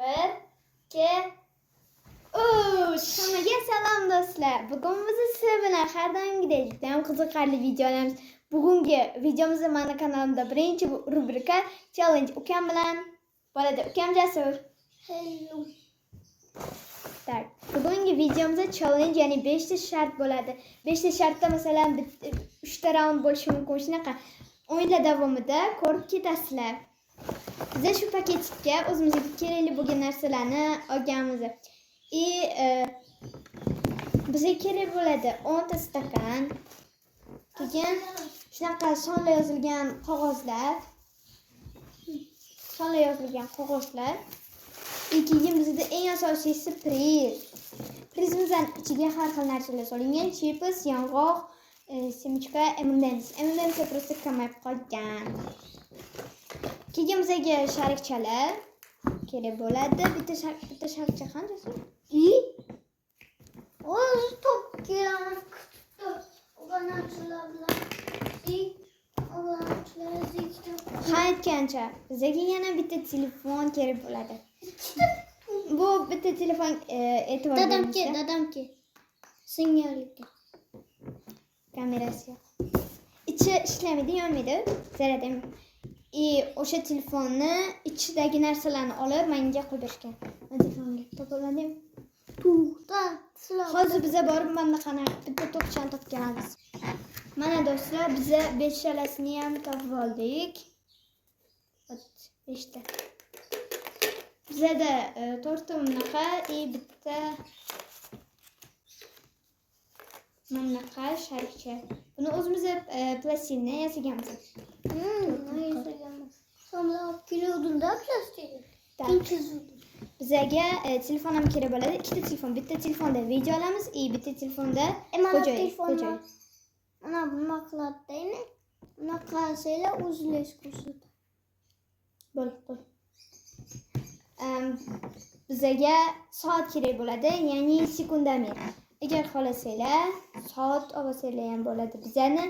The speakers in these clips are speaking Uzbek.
Bir, ikki, uch. Hammaga salom do'stlar. Bugun biz sizlar bilan har doimgidek juda ham qiziqarli videolarimiz. Bugungi videomizda mana kanalimda birinchi rubrika challenge ukam bilan bo'ladi. Ukam Jasur. Hello. Tak. Bugungi videomizda challenge, ya'ni 5 ta shart bo'ladi. 5 ta shartda masalan 3 ta raund bo'lishi mumkin. Shunaqa o'yinlar davomida ko'rib ketasizlar. Biz shu paketga o'zimizga kerakli bo'lgan narsalarni olganmiz. Bizga kerak bo'ladi 10 ta stakan. Keyin shunaqa sonlar yozilgan qog'ozlar. Keyin bizda eng asosiysi priz. Prizimizning ichiga har xil narsalar solingan: chips, yong'oq, semichka, M&M's. M&M's просто kamayib qolgan. Keyin bizga sharikchalar kerak bo'ladi. Bitta sharikcha qanchasi? O'z top kerak. Ogonachilar Ha, aytgancha bizga yana bitta telefon kerak bo'ladi. Bu bitta telefon e'tibor beringlar. Dadamki. Singilga. Kamerasi yo'q. Ichi ishlamaydi, yonmaydi. Zaryad ham. O'sha telefonni ichidagi narsalarni olib menga qo'yib berishgan. Telefonga topolmadim. Hozir biza borib mana qana bitta to'qchani topganmiz. Mana do'stlar, biza 5 talasini ham topib oldik. 5 ta. Bizada 4 ta bunaqa, bitta bunaqa sharikcha. Buni o'zimiz plastindan yasaganmiz. Sonra kilodunda plastik. Bizga telefon ham kerak bo'ladi. 2 ta telefon, bitta telefonda video olamiz, bitta telefonda xo'jay. Mana buni qiladimi? Bunaqa qilsanglar o'zingiz ko'rsatadi. Bo'ldi. Bizga soat kerak bo'ladi, ya'ni sekundometr. Agar xohlasanglar, soat olsanglar ham bo'ladi. Bizani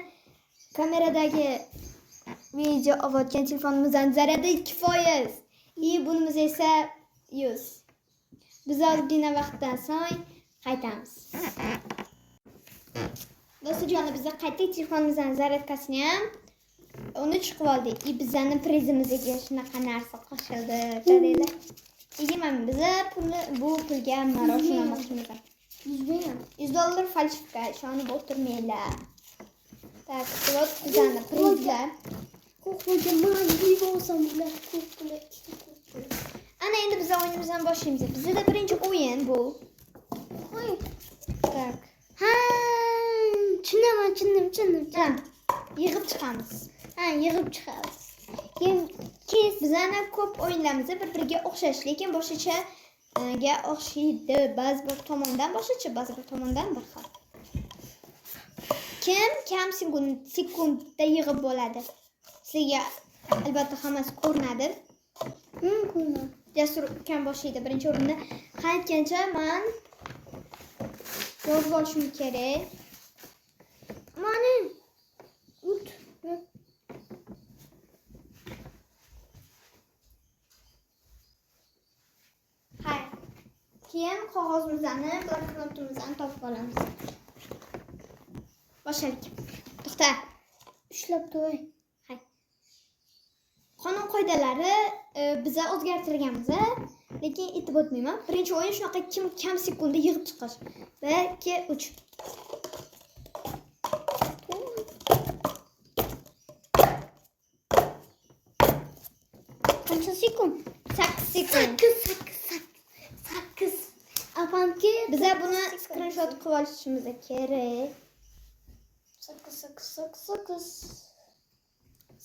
kameradagi video olayotgan telefonimizdan zaryadi 2%. Bunimiz esa 100. Biz ozgina vaqtdan so'ng qaytamiz. Do'stlar, biz qaytdik, telefonimizdan zaryadkasini ham 13 qilib oldik. Bizani prizimizga shunaqa narsa qo'shildi, dadanglar. Mana bu pulga maroshin olmoqchimiz. $100 falshifka, ishonib o'tirmanglar. Tak, вот bizani prizlar. Qo'rquvga ma'lum bo'lsam bular ko'plar. Ana endi biz o'yinimizdan boshlaymiz. Bizda birinchi o'yin bu. Tak. Ha, tushundim. Yig'ib chiqamiz. Yig'ib chiqamiz. Bizani ko'p o'yinlarimiz bir-biriga o'xshash, lekin boshqachaga o'xshaydi. Ba'zi bir tomondan boshqacha, ba'zi bir tomondan bir xil. Kim kam sekundda yig'ib bo'ladi? Sizga albatta hammasi ko'rinadi. Ko'rinadi. Jasur ukam boshlaydi birinchi o'rinda. Qaytgancha men yozib olishim kerak. Mana keyin qog'ozimizni, bloknotimizni topib olamiz. Boshladik. To'xta. Ushlab turay. Qonun qoidalari biza o'zgartirganmiz, lekin aytib o'tmayman. Birinchi o'yin shunaqa kim kam sekundda yig'ib chiqish. 1 2 3. Qancha sekund? 8 sekund. 8. Apamki biza buni screenshot qilib olishimiz kerak. 8.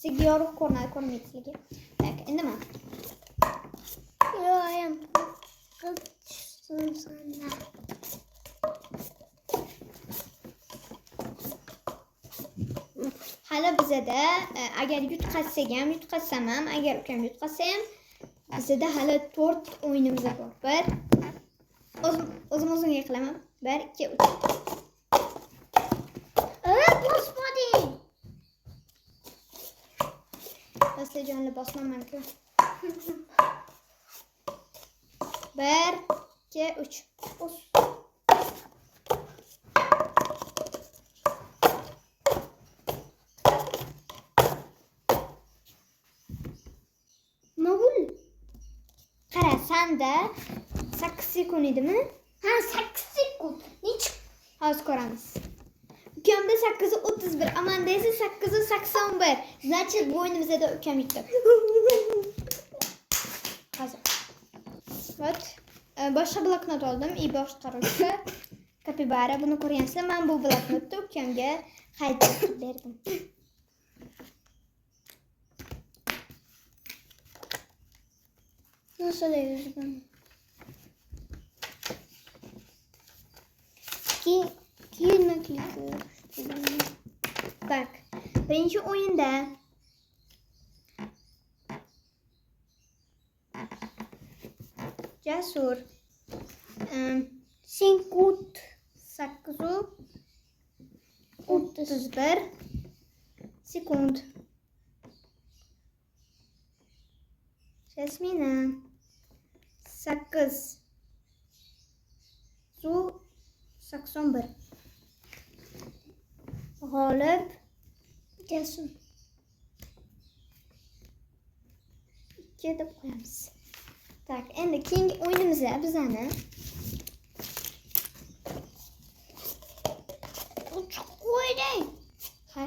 Sizga yorug' ko'rinadi, ko'rmaydi sizga. Tak, endi men. Yo'q. Hali bizada agar yutqazsam ham, agar ukam yutqazsa ham, bizada hali 4 o'yinimiz bor. Bir o'zimga qilaman. 1 2 3. Bosmading. Do'stlar, jonli bosmaman-ku. 1, 2, 3. Nima bo'ldi? Qara, sanda 8 sekund edimi? Ha, 8 sekund. Necha? Hozir ko'ramiz. Ukamda 8:31, Amanda esa 8:81. Значит, bu o'yinimizda ukam yutdi. Hozir. Вот. Boshqa bloknot oldim. boshqaruvchi Kapibara. Buni ko'rgansizlar. Men bu bloknotni ukamga qaytarib berdim. Nasıl yozgan? Keyin Так. Birinchi o'yinda Jasur 8:31 sekund. Jasmina 8:81. G'olib Jasur. 2 deb qo'yamiz. Tak, endi keyingi o'yinimizda bizani Uchiq qo'ying. ha.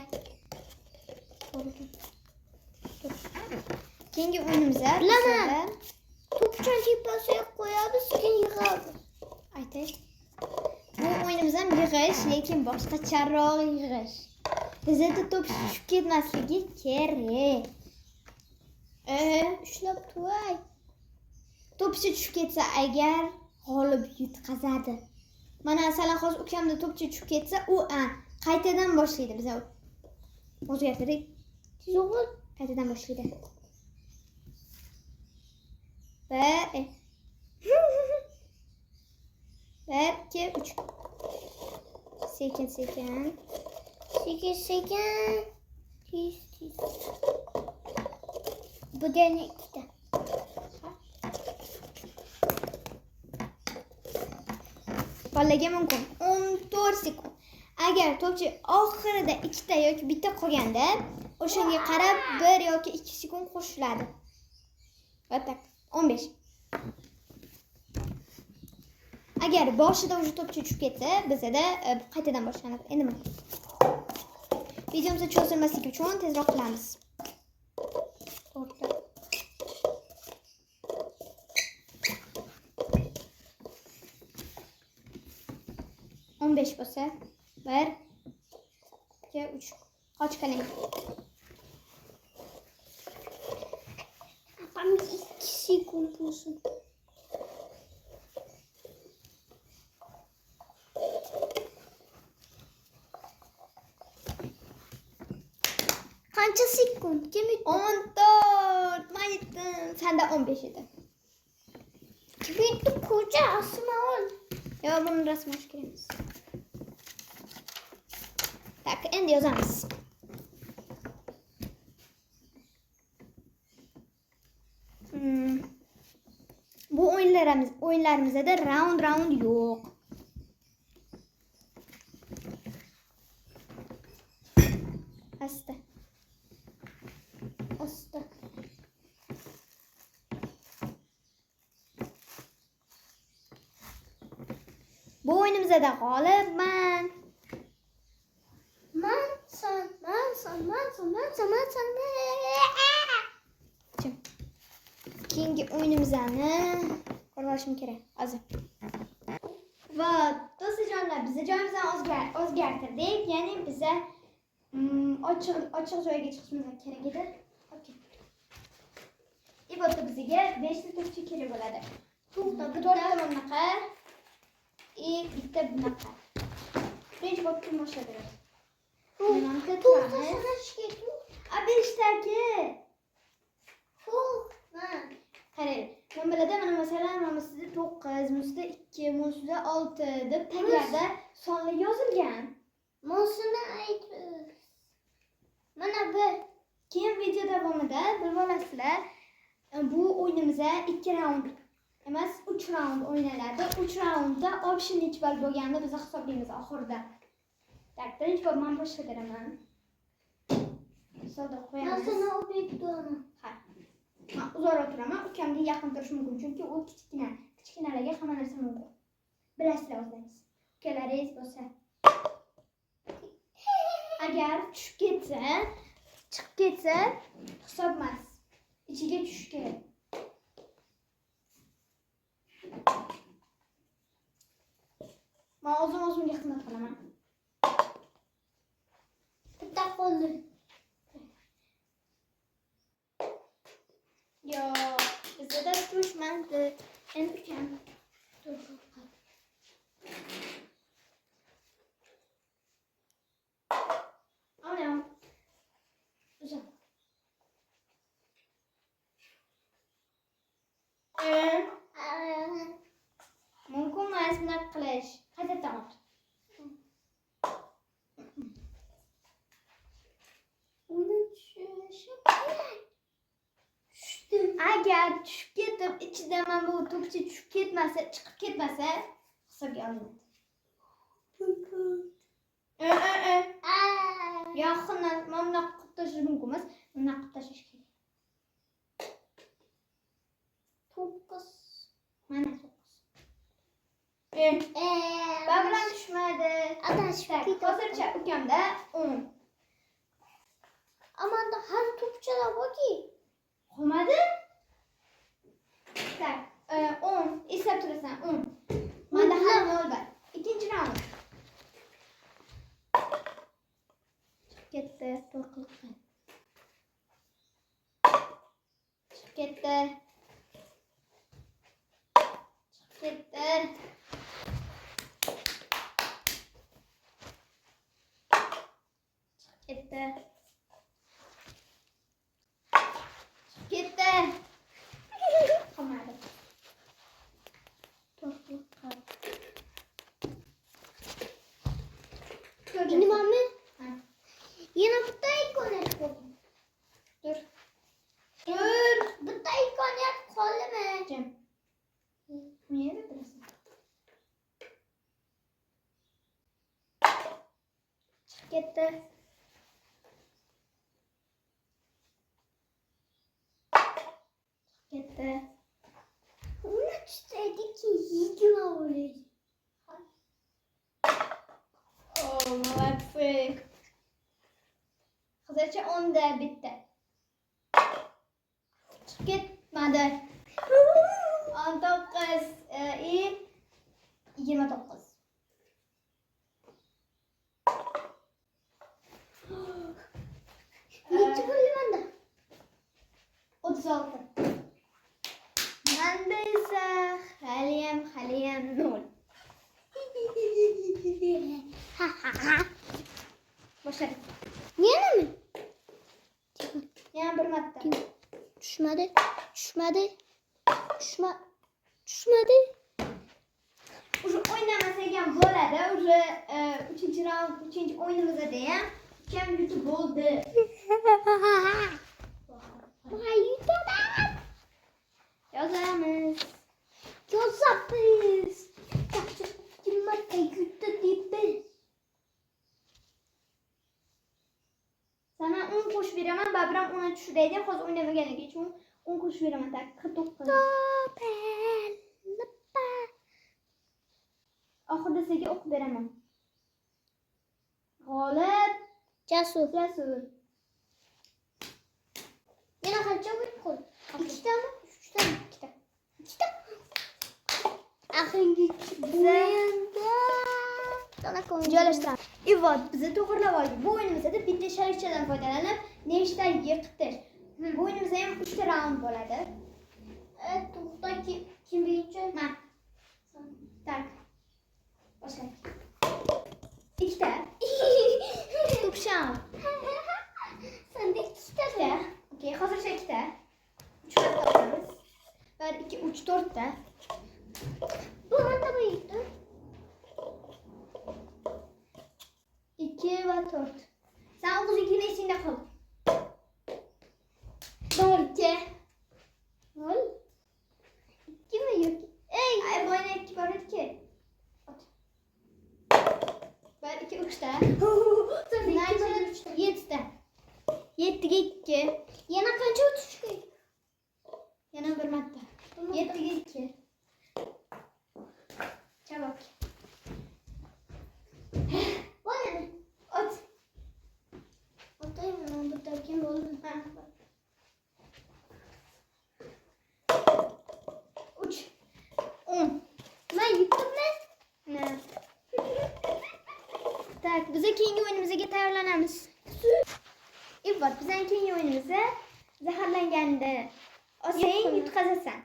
Keyingi o'yinimizda Bilaman. To'pchani tepasiga qo'yamiz, keyin yig'adi. aytay. Bu o'yinimiz ham yig'ish, lekin boshqacharoq yig'ish. Bizda to'p tushib ketmasligi kerak. Ushlab turay. To'pchi tushib ketsa agar g'olib yutqazadi. Mana masalan hozir ukamda to'pchi tushib ketsa, u qaytadan boshlaydi. Biz o'zgartirdik. Zo'g'il. Qaytadan boshlaydi. 1 2 3. Sekin. Sekin. Tiz. Bu deni ikkita. Qo'llaga mumkin 14 sekund. Agar to'pchi oxirida ikkita yoki bitta qolganda, o'shanga qarab 1 yoki 2 sekund qo'shiladi. Va tak 15. Agar boshida o'sha to'pchi tushib ketsa, bizda qaytadan boshlanadi. Endi mana. Videomizni cho'zilmasligi uchun tezroq qilamiz. To'g'ri. bo'lsa 1 2 3 ochqaling. Apam 2 sekund bo'lsin. Qancha sekund? Kim 14. Men yetdim. Senda 15 edi. Bitti koca asmaol. Yo, buni rasmlash kerak emas. Tak, endi yozamiz. Bu o'yinlarimizda round yo'q. Asta. Bu o'yinimizda g'olibman. Mansan. Keyingi o'yinimizni ko'rib olishim kerak. Hozir. Va do'stlar, biz joyimizni o'zgartirdik. Ya'ni biz ochiq joyga chiqishimiz kerak edi. Okey. Ibotda bizga 5 ta to'pchi kerak bo'ladi. To'rtta bunaqa. Bitta bunaqa. Birinchi bo'lib boshladik. A 5 taki. Qarang, men biladi, mana masalan, mana sizda 9, sizda 2, sizda 6 deb taglarda sonlar yozilgan. Mosini aytib. Mana bir. Keyin video davomida bilib olasizlar, bu o'yinimizda 2 raund emas, 3 3 raund o'ynaladi. 3 raundda option necha ball bo'lganini biz hisoblaymiz oxirida. Tak, birinchi bor men boshladaman. Hisobda Ben qo'yamiz. sana o bekliyorum. Ha. Men uzoqroq turaman. Ukamga yaqin turish mumkin, chunki u kichkinalarga hamma narsa mumkin. Bilasizlar o'zingiz. Ukalaringiz bo'lsa. Agar tushib ketsa, chiqib ketsa, hisob emas. İçiga tushish kerak. Men o'zimga xizmat qilaman. Bitta qo'lni. Yo, bizda tushmadi. Endi ukam. Olam. Uzun. Mumkin emas bunaqa qilish. Qaytadan ot. Uni tushishim. Agar tushib ketib, ichida mana bu to'pcha tushib ketmasa, chiqib ketmasa, hisobga olinadi. Yaqindan mana bunaqa qilib tashlash mumkin emas. Bunaqa qilib tashlash kerak. 9. Mana 9. Babram tushmadi. Adashib ketdi. Hozircha ukamda 10. Amanda har to'pchalar borki. Qolmadi? Tak, 10. Eslab turasan, 10. Menda ham 0 bor. Ikkinchi raund. Chiqib ketdi, to'qliqqa. Chiqib ketdi. Chiqib ketdi. Chiqib ketdi. Ketdi. Qolmadi. To'qliqqa. Endi mami Ha. yana bitta imkoniyat qoldi. Dur. Bitta imkoniyat qoldimi? Jim. Meni bilasan. Chiqib ketdi. Ketdi. Uni tushsaydiki 20 o'laydi. Oh, молодцы. Hozircha 10 da bitta. Chiqib ketmadi. 19 и 29. Necha bo'ldi menda? 36. Menda esa haliyam 0. Boshladik. Yanami? Yana bir marta. Tushmadi. Tushmadi. Уже o'ynamasak ham bo'ladi. Уже 3-chi raund, 3-chi o'yinimizda ham ukam yutib bo'ldi. Yozamiz. Yozamiz. Kimlarga yutdi? Sana 10 qo'shib beraman. Babram uni tushiraydi. Hozir o'ynamaganligi uchun 10 qo'shib beraman. Tak, 49. Oxirida senga o'qib beraman. G'olib Jasur. Yana qancha bo'ldi? 2tami? 3tami? 2ta. Oxirgi o'yinda joylashtiramiz. Ivod, bizni to'g'rilab oldik. Bu o'yinimizda bitta sharikchadan foydalanib, nechta yiqitish. Bu o'yinimizda ham 3 ta raund bo'ladi. to'xtaki kim birinchi? Men. Tak. Boshlaylik. 2 ta. To'psham. Senda 2ta. Okey, hozircha 2 ta. 3 marta o'ynaymiz. 1 2 3 4 ta. Bu marta birinchi. 2 va 4. Sen o'zingni esingda qil. 0 2. 0. 2 mi yoki? Ey, 3'te. Necha? 7'te. 7'ga 2. Yana qancha o'tish kerak? Yana bir marta. 7'ga 2. Çabuk. Bo'ladi. Ot. Otayman, bu takim bo'ldi. Ha. 3. 10. Men yutibman. Ne? Tak, bize keyingi o'yinimizga tayyorlanamiz. İlk bizden keyingi o'yinimizda zaharlanganda olsang yutqazasan.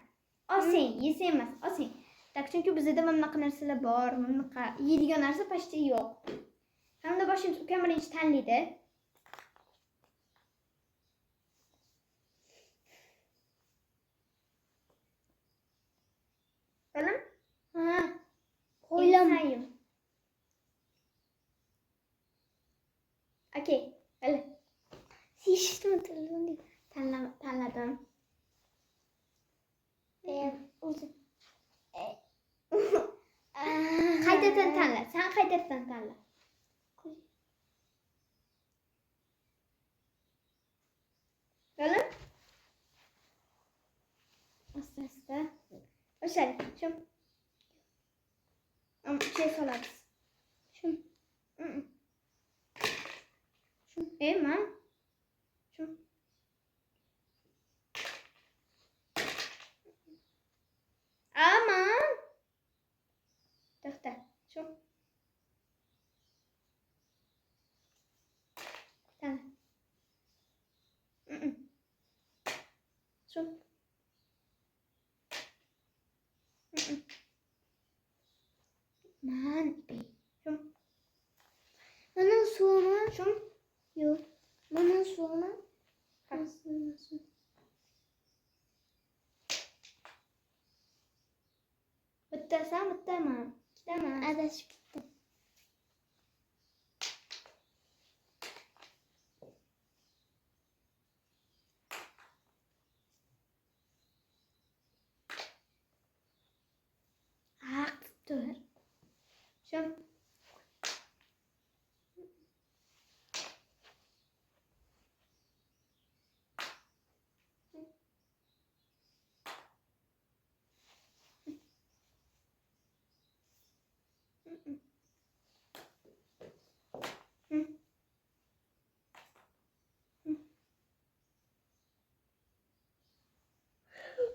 Olsang, yesang emas, olsang. Tak, chunki bizda bunaqa narsalar bor, bunaqa yeydigan narsa почти yo'q. Hamda boshimiz ukam birinchi tanlaydi. Bilim? Ha. O'ylam. O'ylam. Okey, hadi. Seshtimi tilini? Tanladim. O'zi. Qaytadan tanla. Sen qaytadan tanla. Bilim? Asta. O'sha, shu. Şey solamiz. Shu. Shu. Eman. Shu. Aman. To'xta. Shu. Tanla. Shu. Man. Shu. Mana suvmi? Shu. Yo'q. Mana suvmi? Bittasan, bittaman. Ikkitaman. Adashib ketdim. Dur. Shu.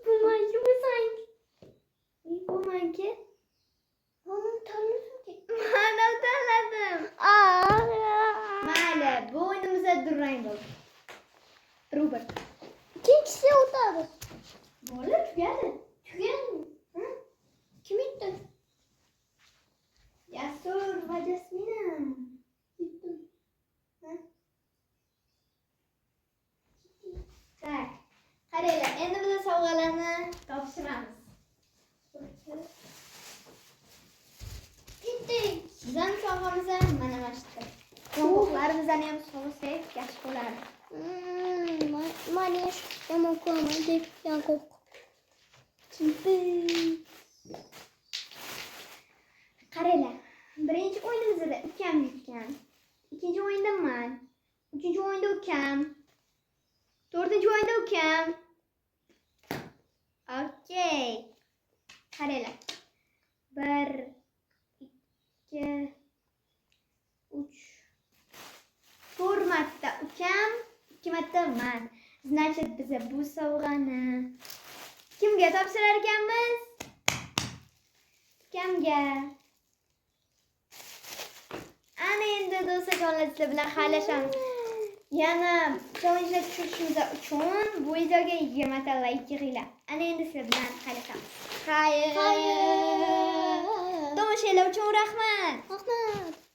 Bu manki bu sanki. Bu manki. Onun tanrısı ki. Mana tanladim. Mayli, bu o'yinimizda durang bo'ldi. Robert. İkincisi o'tadi. Bo'ldi, tugadi. Tugadimi? Ha? Kim yutdi? Jasur va Jasmina. Yutdim. Ha? Tak. Qaranglar, endi biz sovg'alarni topshiramiz. Bitti. Sizdan sovg'amiz ham mana mana shu. Tovuqlarimizni ham sovg'asak yaxshi bo'lardi. Mana yomon ko'raman deb yanqoq. Qaranglar, birinchi o'yinimizda ukam yutgan. Ikkinchi o'yinda men. Uchinchi o'yinda ukam. To'rtinchi o'yinda ukam. Okey. Qaranglar. 1 2 3 4 marta ukam, 2 marta men. Значит, biz bu sovg'ani kimga topshirar ekanmiz? Ukamga. Ana endi do'stlar, sizlar bilan xayrlashamiz. Yana challenge'ga tushishimiz uchun bu videoga 20 ta like yig'inglar. Ana endi sizlar bilan xayrlashamiz. Xayr. Tomoshalar uchun rahmat. Rahmat.